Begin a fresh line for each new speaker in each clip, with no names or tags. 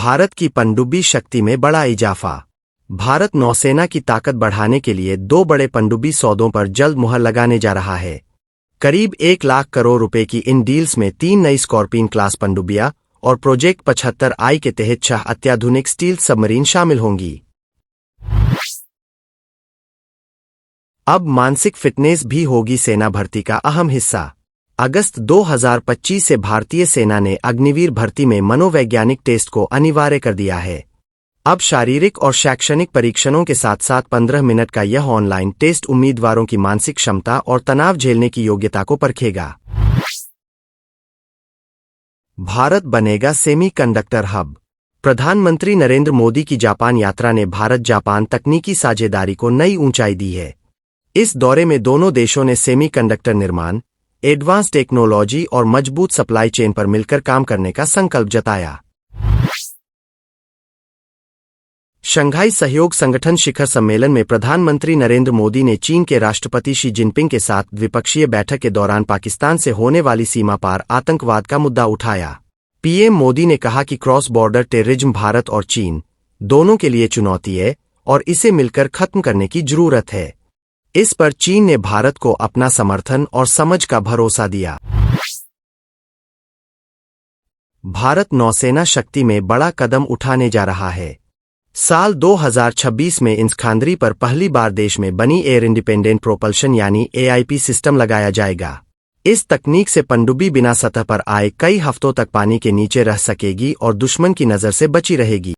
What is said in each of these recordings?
भारत की पनडुब्बी शक्ति में बड़ा इजाफा। भारत नौसेना की ताकत बढ़ाने के लिए 2 बड़े पनडुब्बी सौदों पर जल्द मुहर लगाने जा रहा है। करीब 1 लाख करोड़ रुपए की इन डील्स में 3 नई स्कॉर्पियन क्लास पनडुब्बियां और प्रोजेक्ट 75I के तहत 6 अत्याधुनिक स्टील्थ सबमरीन शामिल होंगी। अब मानसिक फिटनेस भी होगी सेना भर्ती का अहम हिस्सा। अगस्त 2025 से भारतीय सेना ने अग्निवीर भर्ती में मनोवैज्ञानिक टेस्ट को अनिवार्य कर दिया है। अब शारीरिक और शैक्षणिक परीक्षणों के साथ साथ 15 मिनट का यह ऑनलाइन टेस्ट उम्मीदवारों की मानसिक क्षमता और तनाव झेलने की योग्यता को परखेगा। भारत बनेगा सेमीकंडक्टर हब। प्रधानमंत्री नरेंद्र मोदी की जापान यात्रा ने भारत जापान तकनीकी साझेदारी को नई ऊंचाई दी है। इस दौरे में दोनों देशों ने सेमीकंडक्टर निर्माण, एडवांस टेक्नोलॉजी और मजबूत सप्लाई चेन पर मिलकर काम करने का संकल्प जताया। शंघाई सहयोग संगठन शिखर सम्मेलन में प्रधानमंत्री नरेंद्र मोदी ने चीन के राष्ट्रपति शी जिनपिंग के साथ द्विपक्षीय बैठक के दौरान पाकिस्तान से होने वाली सीमा पार आतंकवाद का मुद्दा उठाया। पीएम मोदी ने कहा कि क्रॉस बॉर्डर टेररिज्म भारत और चीन दोनों के लिए चुनौती है और इसे मिलकर खत्म करने की जरूरत है। इस पर चीन ने भारत को अपना समर्थन और समझ का भरोसा दिया। भारत नौसेना शक्ति में बड़ा कदम उठाने जा रहा है। साल 2026 में इंस्खांद्री पर पहली बार देश में बनी एयर इंडिपेंडेंट प्रोपल्शन यानी AIP सिस्टम लगाया जाएगा। इस तकनीक से पनडुब्बी बिना सतह पर आए कई हफ्तों तक पानी के नीचे रह सकेगी और दुश्मन की नजर से बची रहेगी।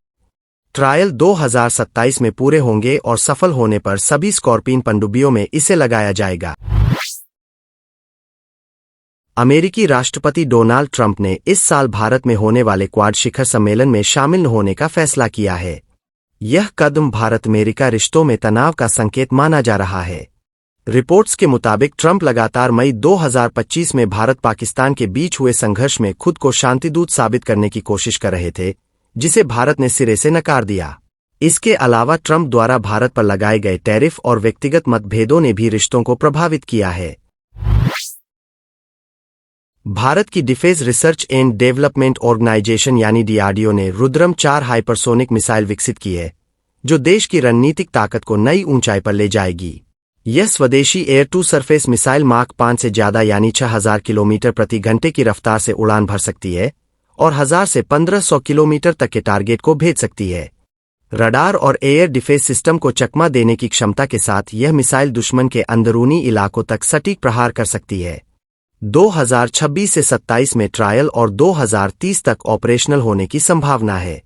ट्रायल 2027 में पूरे होंगे और सफल होने पर सभी स्कॉर्पियन पनडुब्बियों में इसे लगाया जाएगा। अमेरिकी राष्ट्रपति डोनाल्ड ट्रंप ने इस साल भारत में होने वाले क्वाड शिखर सम्मेलन में शामिल होने का फैसला किया है। यह कदम भारत अमेरिका रिश्तों में तनाव का संकेत माना जा रहा है। रिपोर्ट्स के मुताबिक ट्रंप लगातार मई 2025 में भारत पाकिस्तान के बीच हुए संघर्ष में खुद को शांतिदूत साबित करने की कोशिश कर रहे थे, जिसे भारत ने सिरे से नकार दिया। इसके अलावा ट्रंप द्वारा भारत पर लगाए गए टैरिफ और व्यक्तिगत मतभेदों ने भी रिश्तों को प्रभावित किया है। भारत की defence research and development organisation यानी DRDO ने रुद्रम 4 हाइपरसोनिक मिसाइल विकसित की है, जो देश की रणनीतिक ताकत को नई ऊंचाई पर ले जाएगी। यह स्वदेशी एयर टू सरफेस मिसाइल माक 5 से ज्यादा यानी 6000 किलोमीटर प्रति घंटे की रफ्तार से उड़ान भर सकती है और 1000 से 1500 किलोमीटर तक के टारगेट को भेज सकती है। रडार और एयर डिफेंस सिस्टम को चकमा देने की क्षमता के साथ यह मिसाइल दुश्मन के अंदरूनी इलाकों तक सटीक प्रहार कर सकती है। 2026 से 27 में ट्रायल और 2030 तक ऑपरेशनल होने की संभावना है।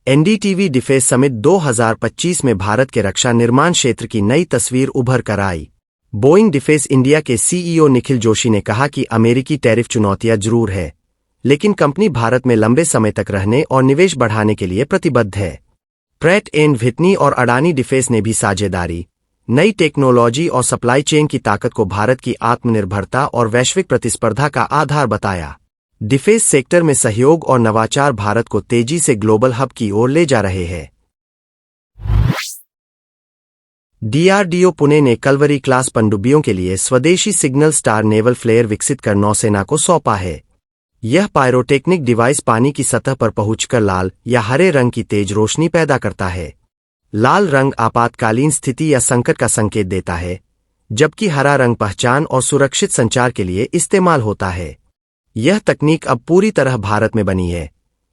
NDTV डिफेंस समिट 2025 में भारत के रक्षा निर्माण क्षेत्र की नई तस्वीर उभर कर आई। बोइंग डिफेंस इंडिया के CEO निखिल जोशी ने कहा कि अमेरिकी टैरिफ चुनौतियां जरूर है, लेकिन कंपनी भारत में लंबे समय तक रहने और निवेश बढ़ाने के लिए प्रतिबद्ध है। प्रैट एंड व्हिटनी और अडानी डिफेंस ने भी साझेदारी, नई टेक्नोलॉजी और सप्लाई चेन की ताकत को भारत की आत्मनिर्भरता और वैश्विक प्रतिस्पर्धा का आधार बताया। डिफेंस सेक्टर में सहयोग और नवाचार भारत को तेजी से ग्लोबल हब की ओर ले जा रहे हैं। DRDO पुणे ने कलवरी क्लास पनडुब्बियों के लिए स्वदेशी सिग्नल स्टार नेवल फ्लेयर विकसित कर नौसेना को सौंपा है। यह पायरोटेक्निक डिवाइस पानी की सतह पर पहुंचकर लाल या हरे रंग की तेज रोशनी पैदा करता है। लाल रंग आपातकालीन स्थिति या संकट का संकेत देता है, जबकि हरा रंग पहचान और सुरक्षित संचार के लिए इस्तेमाल होता है। यह तकनीक अब पूरी तरह भारत में बनी है,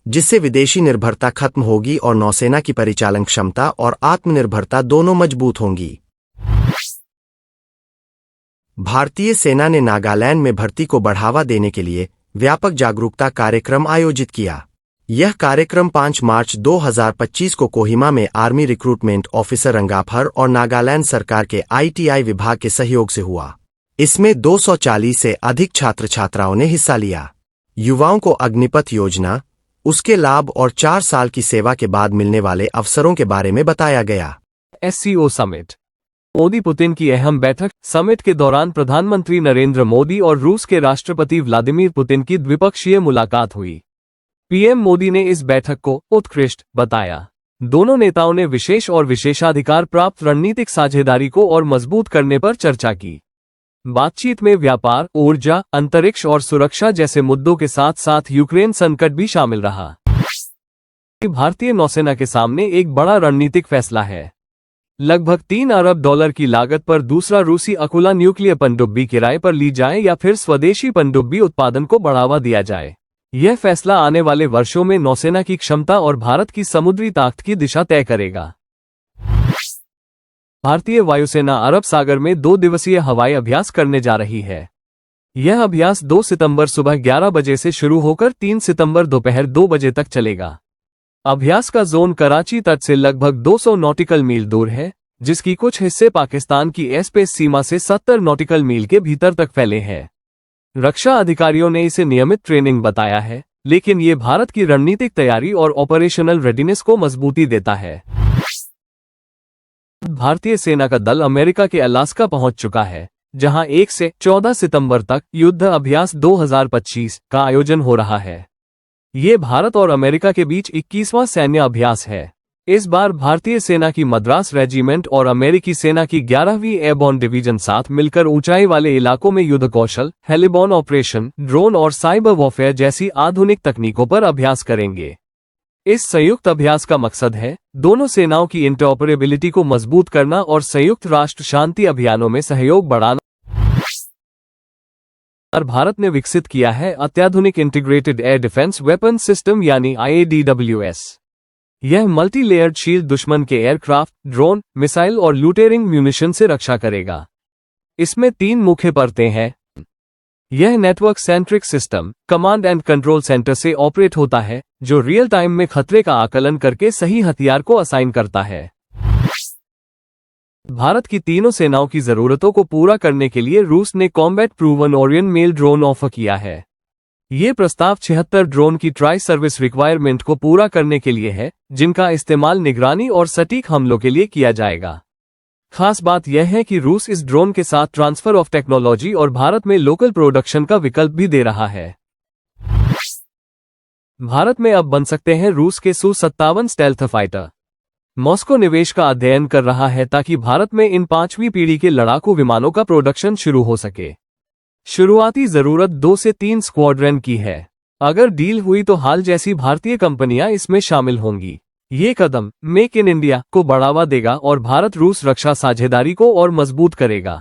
जिससे विदेशी निर्भरता खत्म होगी और नौसेना की परिचालन क्षमता और आत्मनिर्भरता दोनों मजबूत होंगी। भारतीय सेना ने नागालैंड में भर्ती को बढ़ावा देने के लिए व्यापक जागरूकता कार्यक्रम आयोजित किया। यह कार्यक्रम 5 मार्च 2025 को कोहिमा में आर्मी रिक्रूटमेंट ऑफिसर रंगाफर और नागालैंड सरकार के ITI विभाग के सहयोग से हुआ। इसमें 240 से अधिक छात्र छात्राओं ने हिस्सा लिया। युवाओं को अग्निपथ योजना, उसके लाभ और 4 साल की सेवा के बाद मिलने वाले अवसरों के बारे में बताया गया।
SCO summit. मोदी पुतिन की अहम बैठक। समिट के दौरान प्रधानमंत्री नरेंद्र मोदी और रूस के राष्ट्रपति व्लादिमीर पुतिन की द्विपक्षीय मुलाकात हुई। पीएम मोदी ने इस बैठक को उत्कृष्ट बताया। दोनों नेताओं ने विशेष और विशेषाधिकार प्राप्त रणनीतिक साझेदारी को और मजबूत करने पर चर्चा की। बातचीत में व्यापार, ऊर्जा, अंतरिक्ष और सुरक्षा जैसे मुद्दों के साथ साथ यूक्रेन संकट भी शामिल रहा। भारतीय नौसेना के सामने एक बड़ा रणनीतिक फैसला है। लगभग $3 अरब की लागत पर दूसरा रूसी अकुला न्यूक्लियर पनडुब्बी किराए पर ली जाए या फिर स्वदेशी पनडुब्बी उत्पादन को बढ़ावा दिया जाए। यह फैसला आने वाले वर्षों में नौसेना की क्षमता और भारत की समुद्री ताकत की दिशा तय करेगा। भारतीय वायुसेना अरब सागर में 2 दिवसीय हवाई अभ्यास करने जा रही है। यह अभ्यास 2 सितंबर सुबह 11 बजे से शुरू होकर 3 सितंबर दोपहर 2 बजे तक चलेगा। अभ्यास का जोन कराची तट से लगभग 200 नॉटिकल मील दूर है, जिसकी कुछ हिस्से पाकिस्तान की एयरस्पेस सीमा से 70 नॉटिकल मील के भीतर तक फैले हैं। रक्षा अधिकारियों ने इसे नियमित ट्रेनिंग बताया है, लेकिन ये भारत की रणनीतिक तैयारी और ऑपरेशनल रेडीनेस को मजबूती देता है। भारतीय सेना का दल अमेरिका के अलास्का पहुंच चुका है, जहां 1 से 14 सितंबर तक युद्ध अभ्यास 2025 का आयोजन हो रहा है। ये भारत और अमेरिका के बीच 21वां सैन्य अभ्यास है। इस बार भारतीय सेना की मद्रास रेजिमेंट और अमेरिकी सेना की 11वीं एयरबोर्न डिवीजन साथ मिलकर ऊंचाई वाले इलाकों में युद्ध कौशल, हेलीबॉर्न ऑपरेशन, ड्रोन और साइबर वॉरफेयर जैसी आधुनिक तकनीकों पर अभ्यास करेंगे। इस संयुक्त अभ्यास का मकसद है दोनों सेनाओं की इंटरऑपरेबिलिटी को मजबूत करना और संयुक्त राष्ट्र शांति अभियानों में सहयोग बढ़ाना। और भारत ने विकसित किया है अत्याधुनिक integrated air defence weapon system यानी IADWS। यह मल्टी लेयर्ड शील्ड दुश्मन के एयरक्राफ्ट, ड्रोन, मिसाइल और लूटेरिंग म्यूनिशन से रक्षा करेगा। इसमें 3 मुख्य परतें हैं। यह network centric system command and control centre से ऑपरेट होता है, जो रियल टाइम में खतरे का आकलन करके सही हथियार को असाइन करता है। भारत की तीनों सेनाओं की जरूरतों को पूरा करने के लिए रूस ने combat proven Orion male drone offer किया है। ये प्रस्ताव 76 ड्रोन की ट्राई सर्विस रिक्वायरमेंट को पूरा करने के लिए है, जिनका इस्तेमाल निगरानी और सटीक हमलों के लिए किया जाएगा। खास बात यह है कि रूस इस ड्रोन के साथ ट्रांसफर ऑफ टेक्नोलॉजी और भारत में लोकल प्रोडक्शन का विकल्प भी दे रहा है। भारत में अब बन सकते हैं रूस के Su-57 स्टेल्थ फाइटर। मॉस्को निवेश का अध्ययन कर रहा है ताकि भारत में इन 5वीं पीढ़ी के लड़ाकू विमानों का प्रोडक्शन शुरू हो सके। शुरुआती जरूरत 2 से 3 स्क्वाड्रन की है। अगर डील हुई तो हाल जैसी भारतीय कंपनियां इसमें शामिल होंगी। ये कदम मेक इन इंडिया को बढ़ावा देगा और भारत रूस रक्षा साझेदारी को और मजबूत करेगा।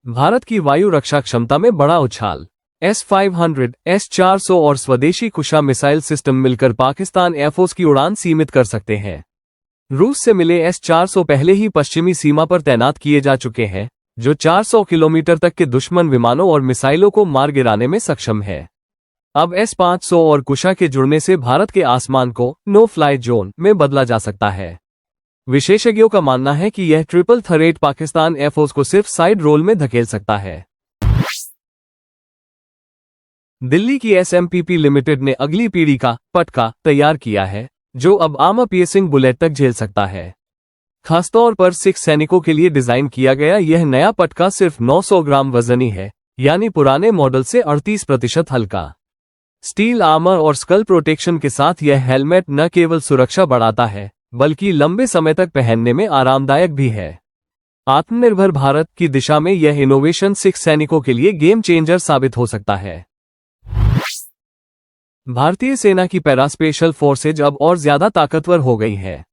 भारत की वायु रक्षा क्षमता में बड़ा उछाल। S-500, S-400 और स्वदेशी कुशा मिसाइल सिस्टम मिलकर पाकिस्तान एयरफोर्स की उड़ान सीमित कर सकते हैं। रूस से मिले S-400 पहले ही पश्चिमी सीमा पर तैनात किए जा चुके हैं, जो 400 किलोमीटर तक के दुश्मन विमानों और मिसाइलों को मार गिराने में सक्षम है। अब S-500 और कुशा के जुड़ने से भारत के आसमान को नो फ्लाई जोन में बदला जा सकता है। विशेषज्ञों का मानना है कि यह ट्रिपल थ्रेट पाकिस्तान एयरफोर्स को सिर्फ साइड रोल में धकेल सकता है। दिल्ली की SMPP लिमिटेड ने अगली पीढ़ी का पटका तैयार किया है, जो अब आर्मर पियर्सिंग बुलेट तक झेल सकता है। खासतौर पर सिख सैनिकों के लिए डिजाइन किया गया यह नया पटका सिर्फ 900 ग्राम वजनी है, यानी पुराने मॉडल से 38% हल्का। स्टील आर्मर और स्कल प्रोटेक्शन के साथ यह हेलमेट न केवल सुरक्षा बढ़ाता है, बल्कि लंबे समय तक पहनने में आरामदायक भी है। आत्मनिर्भर भारत की दिशा में यह इनोवेशन सिख सैनिकों के लिए गेम चेंजर साबित हो सकता है। भारतीय सेना की पैरास्पेशल फोर्सेज अब और ज्यादा ताकतवर हो गई है।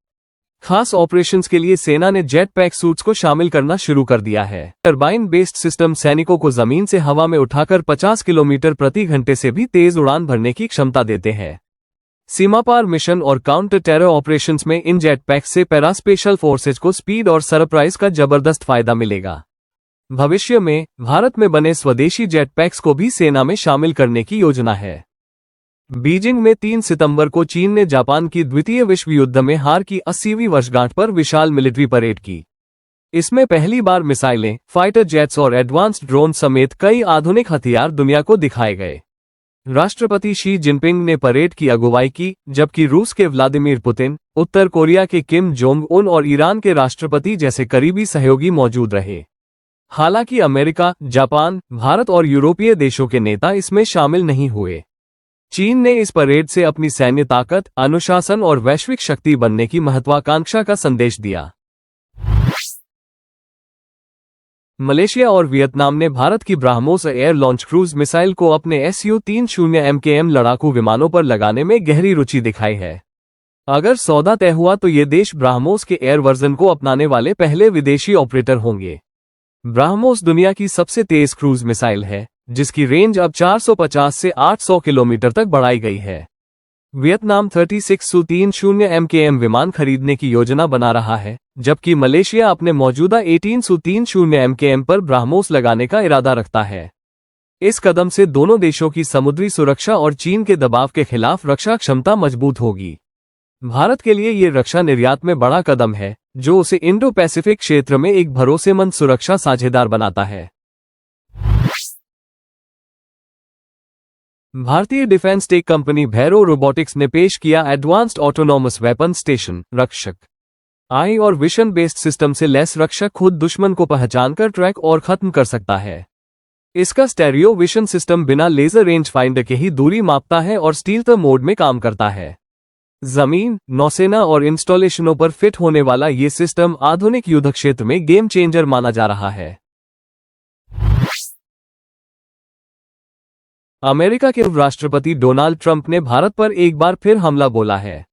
खास ऑपरेशंस के लिए सेना ने जेट पैक सूट्स को शामिल करना शुरू कर दिया है। टरबाइन बेस्ड सिस्टम सैनिकों को जमीन से हवा में उठाकर 50 किलोमीटर प्रति घंटे से भी तेज उड़ान भरने की क्षमता देते हैं। सीमापार मिशन और काउंटर टेरर ऑपरेशंस में इन जेट पैक से पैरास्पेशल फोर्सेज को स्पीड और सरप्राइज का जबरदस्त फायदा मिलेगा। भविष्य में भारत में बने स्वदेशी जेट पैक्स को भी सेना में शामिल करने की योजना है। बीजिंग में 3 सितंबर को चीन ने जापान की द्वितीय विश्व युद्ध में हार की 80वीं वर्षगांठ पर विशाल मिलिट्री परेड की। इसमें पहली बार मिसाइलें, फाइटर जेट्स और एडवांस्ड ड्रोन समेत कई आधुनिक हथियार दुनिया को दिखाए गए। राष्ट्रपति शी जिनपिंग ने परेड की अगुवाई की, जबकि रूस के व्लादिमीर पुतिन, उत्तर कोरिया के किम जोंग उन और ईरान के राष्ट्रपति जैसे करीबी सहयोगी मौजूद रहे। हालांकि अमेरिका, जापान, भारत और यूरोपीय देशों के नेता इसमें शामिल नहीं हुए। चीन ने इस परेड से अपनी सैन्य ताकत, अनुशासन और वैश्विक शक्ति बनने की महत्वाकांक्षा का संदेश दिया। मलेशिया और वियतनाम ने भारत की BrahMos air launch cruise missile को अपने Su-30 MKM लड़ाकू विमानों पर लगाने में गहरी रुचि दिखाई है। अगर सौदा तय हुआ तो ये देश ब्राह्मोस के एयर वर्जन को अपनाने वाले पहले विदेशी ऑपरेटर होंगे। ब्राह्मोस दुनिया की सबसे तेज क्रूज मिसाइल है, जिसकी रेंज अब 450 से 800 किलोमीटर तक बढ़ाई गई है। वियतनाम 36 Su-30 MKM विमान खरीदने की योजना बना रहा है, जबकि मलेशिया अपने मौजूदा 18 Su-30 MKM पर ब्राह्मोस लगाने का इरादा रखता है। इस कदम से दोनों देशों की समुद्री सुरक्षा और चीन के दबाव के खिलाफ रक्षा क्षमता मजबूत होगी। भारत के लिए ये रक्षा निर्यात में बड़ा कदम है, जो उसे इंडो पैसिफिक क्षेत्र में एक भरोसेमंद सुरक्षा साझेदार बनाता है। भारतीय defence tech company Bhairo robotics ने पेश किया एडवांस्ड ऑटोनॉमस वेपन स्टेशन रक्षक। आई और विजन बेस्ड सिस्टम से लैस रक्षक खुद दुश्मन को पहचानकर ट्रैक और खत्म कर सकता है। इसका स्टेरियो विजन सिस्टम बिना लेजर रेंज फाइंडर के ही दूरी मापता है और स्टील्थ मोड में काम करता है। जमीन, नौसेना और इंस्टॉलेशनों पर फिट होने वाला ये सिस्टम आधुनिक युद्ध क्षेत्र में गेम चेंजर माना जा रहा है। अमेरिका के राष्ट्रपति डोनाल्ड ट्रंप ने भारत पर एक बार फिर हमला बोला है।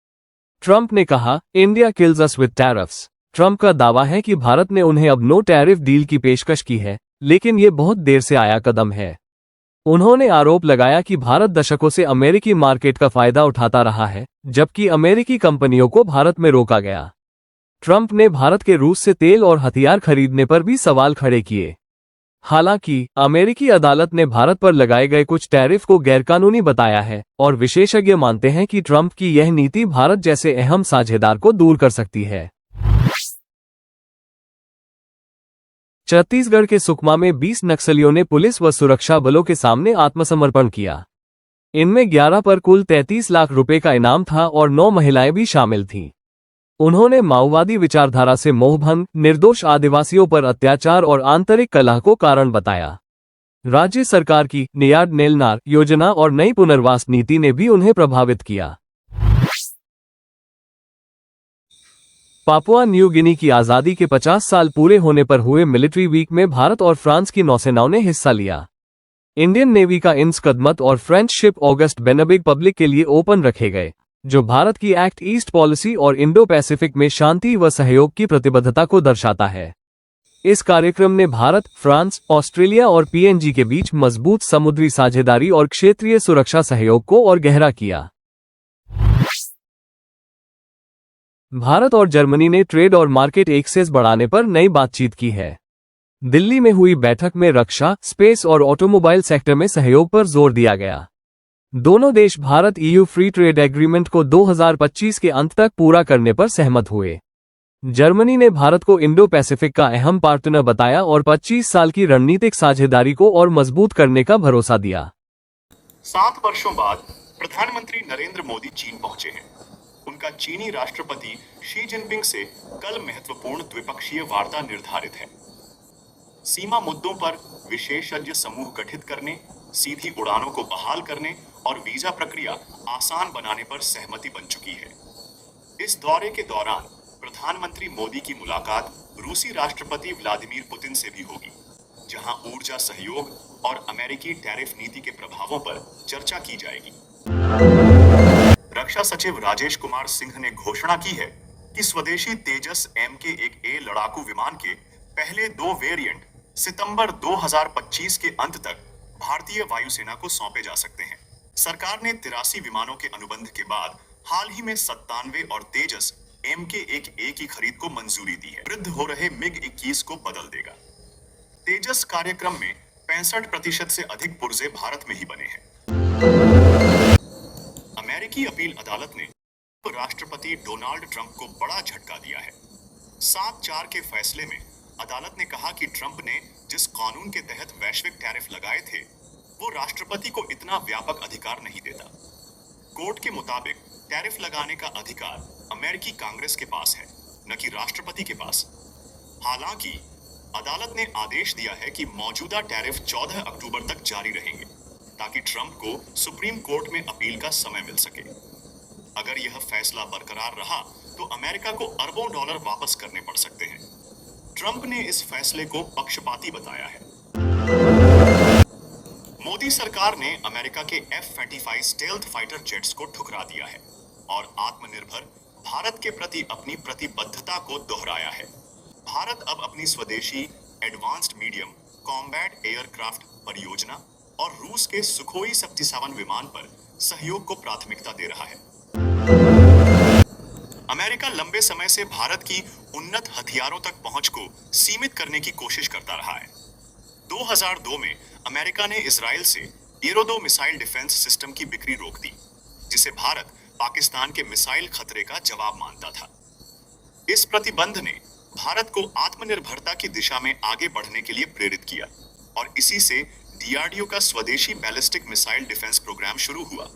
ट्रंप ने कहा, India kills us with tariffs. Trump का दावा है कि भारत ने उन्हें अब नो टैरिफ डील की पेशकश की है, लेकिन ये बहुत देर से आया कदम है। उन्होंने आरोप लगाया कि भारत दशकों से अमेरिकी मार्केट का फायदा उठाता रहा है, जबकि अमेरिकी कंपनियों को भारत में रोका गया। ट्रंप ने भारत के रूस से तेल और हथियार खरीदने पर भी सवाल खड़े किए। हालांकि अमेरिकी अदालत ने भारत पर लगाए गए कुछ टैरिफ को गैरकानूनी बताया है और विशेषज्ञ मानते हैं कि ट्रंप की यह नीति भारत जैसे अहम साझेदार को दूर कर सकती है। छत्तीसगढ़ के सुकमा में 20 नक्सलियों ने पुलिस व सुरक्षा बलों के सामने आत्मसमर्पण किया। इनमें 11 पर कुल 33 लाख रुपए का इनाम था और 9 महिलाएं भी शामिल थीं। उन्होंने माओवादी विचारधारा से मोहभंग, निर्दोष आदिवासियों पर अत्याचार और आंतरिक कलह को कारण बताया। राज्य सरकार की नियाड नेलनार योजना और नई पुनर्वास नीति ने भी उन्हें प्रभावित किया। पापुआ न्यू गिनी की आजादी के 50 साल पूरे होने पर हुए मिलिट्री वीक में भारत और फ्रांस की नौसेनाओं ने हिस्सा लिया। इंडियन नेवी का इंस कदमत और फ्रेंच शिप ऑगस्ट बेनेबिग पब्लिक के लिए ओपन रखे गए, जो भारत की एक्ट ईस्ट पॉलिसी और इंडो पैसिफिक में शांति व सहयोग की प्रतिबद्धता को दर्शाता है। इस कार्यक्रम ने भारत, फ्रांस, ऑस्ट्रेलिया और पीएनजी के बीच मजबूत समुद्री साझेदारी और क्षेत्रीय सुरक्षा सहयोग को और गहरा किया। भारत और जर्मनी ने ट्रेड और मार्केट एक्सेस बढ़ाने पर नई बातचीत की है। दिल्ली में हुई बैठक में रक्षा, स्पेस और ऑटोमोबाइल सेक्टर में सहयोग पर जोर दिया गया। दोनों देश Bharat EU free trade agreement को 2025 के अंत तक पूरा करने पर सहमत हुए। जर्मनी ने भारत को इंडो पैसिफिक का अहम पार्टनर बताया और 25 साल की रणनीतिक साझेदारी को और मजबूत करने का भरोसा दिया।
7 वर्षों बाद प्रधानमंत्री नरेंद्र मोदी चीन पहुंचे हैं। उनका चीनी राष्ट्रपति शी जिनपिंग से कल महत्वपूर्ण द्विपक्षीय वार्ता निर्धारित है। सीमा मुद्दों पर विशेषज्ञ समूह गठित करने, सीधी उड़ानों को बहाल करने और वीजा प्रक्रिया आसान बनाने पर सहमति बन चुकी है। इस दौरे के दौरान प्रधानमंत्री मोदी की मुलाकात रूसी राष्ट्रपति व्लादिमीर पुतिन से भी होगी, जहां ऊर्जा सहयोग और अमेरिकी टैरिफ नीति के प्रभावों पर चर्चा की जाएगी। रक्षा सचिव राजेश कुमार सिंह ने घोषणा की है कि स्वदेशी तेजस MK-1A लड़ाकू विमान के पहले 2 वेरिएंट सितंबर 2025 के अंत तक भारतीय वायुसेना को सौंपे जा सकते हैं। सरकार ने 83 विमानों के अनुबंध के बाद हाल ही में 97 और तेजस MK-1A की खरीद को मंजूरी दी है। वृद्ध हो रहे MiG-21 को बदल देगा। तेजस कार्यक्रम में 65% से अधिक पुर्जे भारत में ही बने हैं। अमेरिकी अपील अदालत ने राष्ट्रपति डोनाल्ड ट्रंप को बड़ा झटका दिया है। 7-4 के फैसले में अदालत ने कहा कि ट्रंप ने जिस कानून के तहत वैश्विक टैरिफ लगाए थे, वो राष्ट्रपति को इतना व्यापक अधिकार नहीं देता। कोर्ट के मुताबिक टैरिफ लगाने का अधिकार अमेरिकी कांग्रेस के पास है, न कि राष्ट्रपति के पास। हालांकि अदालत ने आदेश दिया है कि मौजूदा टैरिफ 14 अक्टूबर तक जारी रहेंगे, ताकि ट्रंप को सुप्रीम कोर्ट में अपील का समय मिल सके। अगर यह फैसला बरकरार रहा तो अमेरिका को अरबों डॉलर वापस करने पड़ सकते हैं। ट्रंप ने इस फैसले को पक्षपाती बताया है। मोदी सरकार ने अमेरिका के F-35 स्टेल्थ फाइटर जेट्स को ठुकरा दिया है और आत्मनिर्भर भारत के प्रति अपनी प्रतिबद्धता को दोहराया है। भारत अब अपनी स्वदेशी एडवांस्ड मीडियम कॉम्बैट एयरक्राफ्ट परियोजना और रूस के सुखोई 77 विमान पर सहयोग को प्राथमिकता दे रहा है। अमेरिका लंबे समय से भारत की उन्नत हथियारों तक पहुंच को सीमित करने की कोशिश करता रहा है। 2002 में अमेरिका ने इजराइल से एरो-2 मिसाइल डिफेंस सिस्टम की बिक्री रोक दी, जिसे भारत पाकिस्तान के मिसाइल खतरे का जवाब मानता था। इस प्रतिबंध ने भारत को आत्मनिर्भरता की दिशा में आगे बढ़ने के लिए प्रेरित किया और इसी से डीआरडीओ का स्वदेशी बैलिस्टिक मिसाइल डिफेंस प्रोग्राम शुरू हुआ।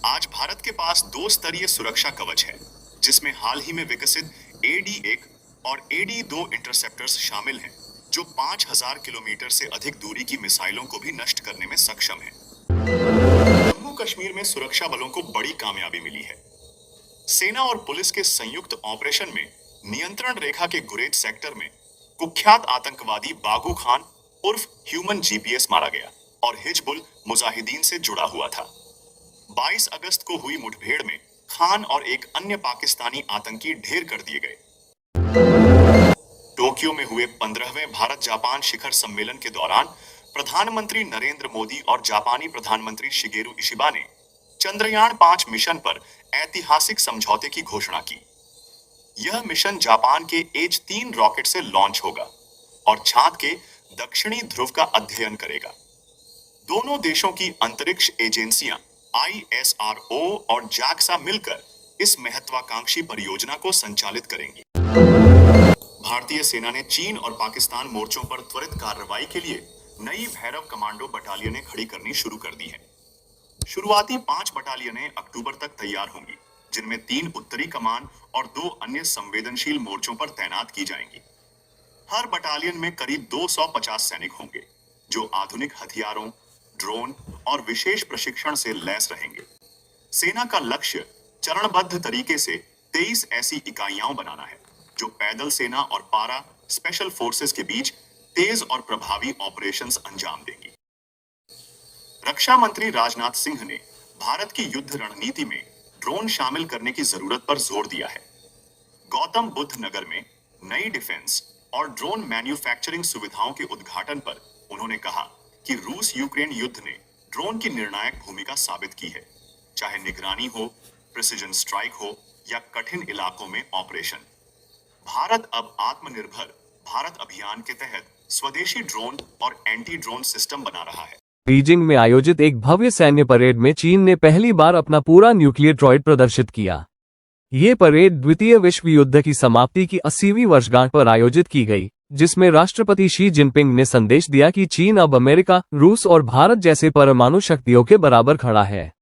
आज भारत के पास 2 स्तरीय सुरक्षा कवच है, जिसमें हाल ही में विकसित AD-1 और AD-2 इंटरसेप्टर्स शामिल हैं, जो 5000 किलोमीटर से अधिक दूरी की मिसाइलों को भी नष्ट करने में सक्षम है। जम्मू कश्मीर में सुरक्षा बलों को बड़ी कामयाबी मिली है। सेना और पुलिस के संयुक्त ऑपरेशन में नियंत्रण रेखा के गुरेज सेक्टर में कुख्यात आतंकवादी बागू खान उर्फ ह्यूमन GPS मारा गया और हिजबुल मुजाहिदीन से जुड़ा हुआ था। 22 अगस्त को हुई मुठभेड़ में खान और एक अन्य पाकिस्तानी आतंकी ढेर कर दिए गए। टोक्यो में हुए 15वें भारत जापान शिखर सम्मेलन के दौरान प्रधानमंत्री नरेंद्र मोदी और जापानी प्रधानमंत्री शिगेरू इशिबा ने चंद्रयान 5 मिशन पर ऐतिहासिक समझौते की घोषणा की। यह मिशन जापान के H-3 रॉकेट से लॉन्च होगा और चांद के दक्षिणी ध्रुव का अध्ययन करेगा। दोनों देशों की अंतरिक्ष एजेंसियां ISRO और JAXA मिलकर इस महत्वाकांक्षी परियोजना को संचालित करेंगी। भारतीय सेना ने चीन और पाकिस्तान मोर्चों पर त्वरित कार्रवाई के लिए नई भैरव कमांडो बटालियनें खड़ी करनी शुरू कर दी हैं। शुरुआती 5 बटालियनें अक्टूबर तक तैयार होंगी, जिनमें 3 उत्तरी कमान और 2 अन्य संवेदनशील मोर्चों पर तैनात की जाएंगी। हर बटालियन में करीब 250 सैनिक होंगे, जो आधुनिक हथियारों, ड्रोन और विशेष प्रशिक्षण से लैस रहेंगे। सेना का लक्ष्य चरणबद्ध तरीके से 23 ऐसी इकाइयां बनाना है, जो पैदल सेना और पारा स्पेशल फोर्सेस के बीच तेज और प्रभावी ऑपरेशंस अंजाम देंगी। रक्षा मंत्री राजनाथ सिंह ने भारत की युद्ध रणनीति में ड्रोन शामिल करने की जरूरत पर जोर दिया है। गौतम बुद्ध नगर में नई डिफेंस और ड्रोन मैन्युफैक्चरिंग सुविधाओं के उद्घाटन पर उन्होंने कहा कि रूस यूक्रेन युद्ध ने ड्रोन की निर्णायक भूमिका साबित की है, चाहे निगरानी हो, प्रिसिजन स्ट्राइक हो या कठिन इलाकों में ऑपरेशन। भारत अब आत्मनिर्भर भारत अभियान के तहत स्वदेशी ड्रोन और एंटी ड्रोन सिस्टम बना रहा है।
बीजिंग में आयोजित एक भव्य सैन्य परेड में चीन ने पहली बार अपना पूरा न्यूक्लियर ड्रॉइड प्रदर्शित किया। ये परेड द्वितीय विश्व युद्ध की समाप्ति की 80वीं वर्षगांठ पर आयोजित की गई, जिसमें राष्ट्रपति शी जिनपिंग ने संदेश दिया कि चीन अब अमेरिका, रूस और भारत जैसे परमाणु शक्तियों के बराबर खड़ा है।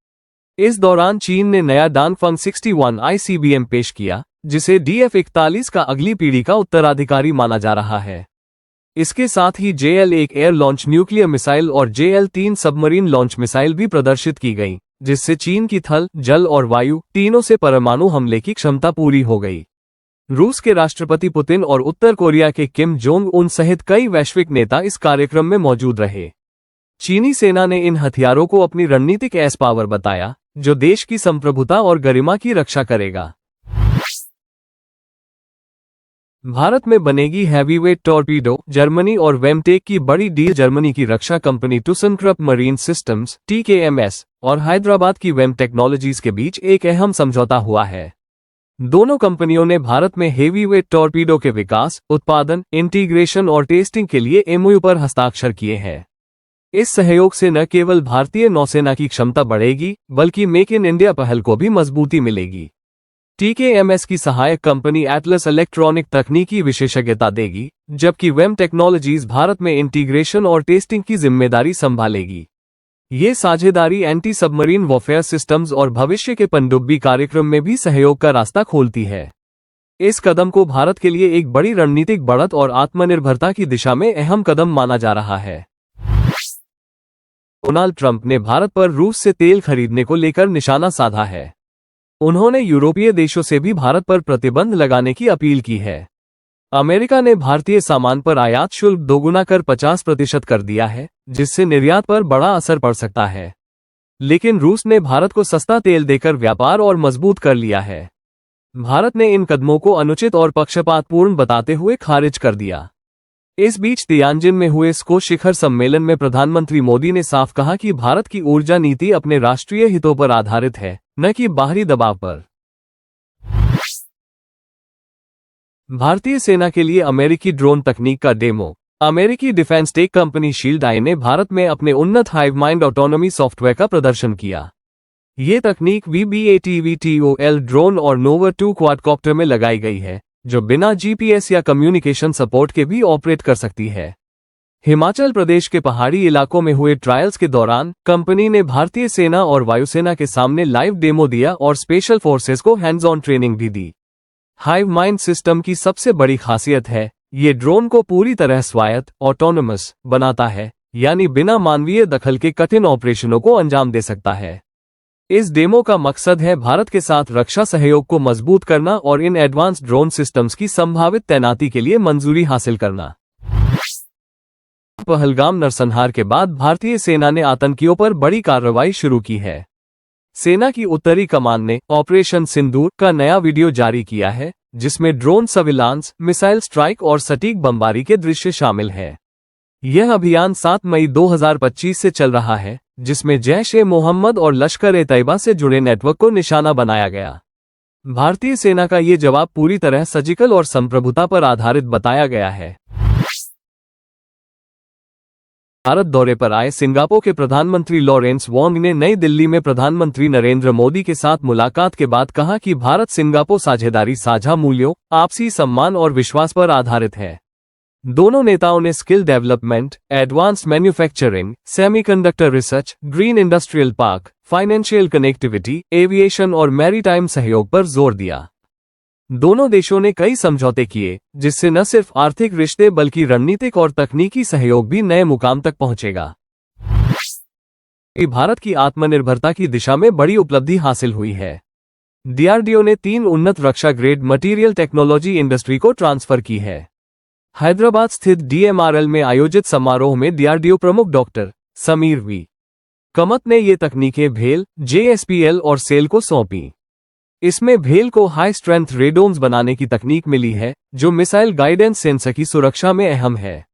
इस दौरान चीन ने नया डानफंग 61 ICBM पेश किया, जिसे DF-41 का अगली पीढ़ी का उत्तराधिकारी माना जा रहा है। इसके साथ ही JL-1 air launch nuclear missile और JL-3 सबमरीन लॉन्च मिसाइल भी प्रदर्शित की गई, जिससे चीन की थल, जल और वायु तीनों से परमाणु हमले की क्षमता पूरी हो गई। रूस के राष्ट्रपति पुतिन और उत्तर कोरिया के किम जोंग उन सहित कई वैश्विक नेता इस कार्यक्रम में मौजूद रहे। चीनी सेना ने इन हथियारों को अपनी रणनीतिक एस पावर बताया, जो देश की संप्रभुता और गरिमा की रक्षा करेगा। भारत में बनेगी हैवीवेट टॉर्पीडो। जर्मनी और वेमटेक की बड़ी डील। जर्मनी की रक्षा कंपनी टुसनक्रप मरीन सिस्टम्स TKMS और हैदराबाद की वेम टेक्नोलॉजीज के बीच एक अहम समझौता हुआ है। दोनों कंपनियों ने भारत में हेवीवेट टॉर्पीडो के विकास, उत्पादन, इंटीग्रेशन और टेस्टिंग के लिए MOU पर हस्ताक्षर किए हैं। इस सहयोग से न केवल भारतीय नौसेना की क्षमता बढ़ेगी, बल्कि मेक इन इंडिया पहल को भी मजबूती मिलेगी। TKMS की सहायक कंपनी एटलस इलेक्ट्रॉनिक तकनीकी विशेषज्ञता देगी, जबकि वेम टेक्नोलॉजीज भारत में इंटीग्रेशन और टेस्टिंग की जिम्मेदारी संभालेगी। ये साझेदारी एंटी सबमरीन वॉरफेयर सिस्टम्स और भविष्य के पनडुब्बी कार्यक्रम में भी सहयोग का रास्ता खोलती है। इस कदम को भारत के लिए एक बड़ी रणनीतिक बढ़त और आत्मनिर्भरता की दिशा में अहम कदम माना जा रहा है। डोनाल्ड ट्रंप ने भारत पर रूस से तेल खरीदने को लेकर निशाना साधा है। उन्होंने यूरोपीय देशों से भी भारत पर प्रतिबंध लगाने की अपील की है। अमेरिका ने भारतीय सामान पर आयात शुल्क दोगुना कर 50% कर दिया है, जिससे निर्यात पर बड़ा असर पड़ सकता है। लेकिन रूस ने भारत को सस्ता तेल देकर व्यापार और मजबूत कर लिया है। भारत ने इन कदमों को अनुचित और पक्षपातपूर्ण बताते हुए खारिज कर दिया। इस बीच तियानजिन में हुए स्को शिखर सम्मेलन में प्रधानमंत्री मोदी ने साफ कहा कि भारत की ऊर्जा नीति अपने राष्ट्रीय हितों पर आधारित है, न कि बाहरी दबाव पर। भारतीय सेना के लिए अमेरिकी ड्रोन तकनीक का डेमो। अमेरिकी डिफेंस टेक कंपनी शील्ड आई ने भारत में अपने उन्नत हाइव माइंड ऑटोनॉमी सॉफ्टवेयर का प्रदर्शन किया। ये तकनीक VBATVTOL ड्रोन और नोवा 2 क्वाडकॉप्टर में लगाई गई है, जो बिना GPS या कम्युनिकेशन सपोर्ट के भी ऑपरेट कर सकती है। हिमाचल प्रदेश के पहाड़ी इलाकों में हुए ट्रायल्स के दौरान कंपनी ने भारतीय सेना और वायुसेना के सामने लाइव डेमो दिया और स्पेशल फोर्सेस को हैंड्स ऑन ट्रेनिंग भी दी। हाइव माइंड सिस्टम की सबसे बड़ी खासियत है, ये ड्रोन को पूरी तरह स्वायत्त ऑटोनोमस बनाता है, यानी बिना मानवीय दखल के कठिन ऑपरेशनों को अंजाम दे सकता है। इस डेमो का मकसद है भारत के साथ रक्षा सहयोग को मजबूत करना और इन एडवांस ड्रोन सिस्टम्स की संभावित तैनाती के लिए मंजूरी हासिल करना। पहलगाम नरसंहार के बाद भारतीय सेना ने आतंकियों पर बड़ी कार्रवाई शुरू की है। सेना की उत्तरी कमान ने ऑपरेशन सिंदूर का नया वीडियो जारी किया है, जिसमें ड्रोन सर्विलांस, मिसाइल स्ट्राइक और सटीक बमबारी के दृश्य शामिल हैं। यह अभियान 7 मई 2025 से चल रहा है, जिसमें जैश-ए-मोहम्मद और लश्कर-ए-तैयबा से जुड़े नेटवर्क को निशाना बनाया गया। भारतीय सेना का ये जवाब पूरी तरह सर्जिकल और संप्रभुता पर आधारित बताया गया है। भारत दौरे पर आए सिंगापुर के प्रधानमंत्री लॉरेंस वोंग ने नई दिल्ली में प्रधानमंत्री नरेंद्र मोदी के साथ मुलाकात के बाद कहा कि भारत सिंगापुर साझेदारी साझा मूल्यों, आपसी सम्मान और विश्वास पर आधारित है। दोनों नेताओं ने skill development, advanced manufacturing, semiconductor research, green industrial park, financial connectivity, aviation और मैरीटाइम सहयोग पर जोर दिया। दोनों देशों ने कई समझौते किए, जिससे न सिर्फ आर्थिक रिश्ते बल्कि रणनीतिक और तकनीकी सहयोग भी नए मुकाम तक पहुंचेगा। भारत की आत्मनिर्भरता की दिशा में बड़ी उपलब्धि हासिल हुई है। DRDO ने 3 उन्नत रक्षा ग्रेड मटीरियल टेक्नोलॉजी इंडस्ट्री को ट्रांसफर की है। हैदराबाद स्थित DMRL में आयोजित समारोह में DRDO प्रमुख डॉक्टर समीर V. कमत ने ये तकनीकें भेल, JSPL और सेल को सौंपी। इसमें भेल को हाई स्ट्रेंथ रेडोम्स बनाने की तकनीक मिली है, जो मिसाइल गाइडेंस सेंसर की सुरक्षा में अहम है।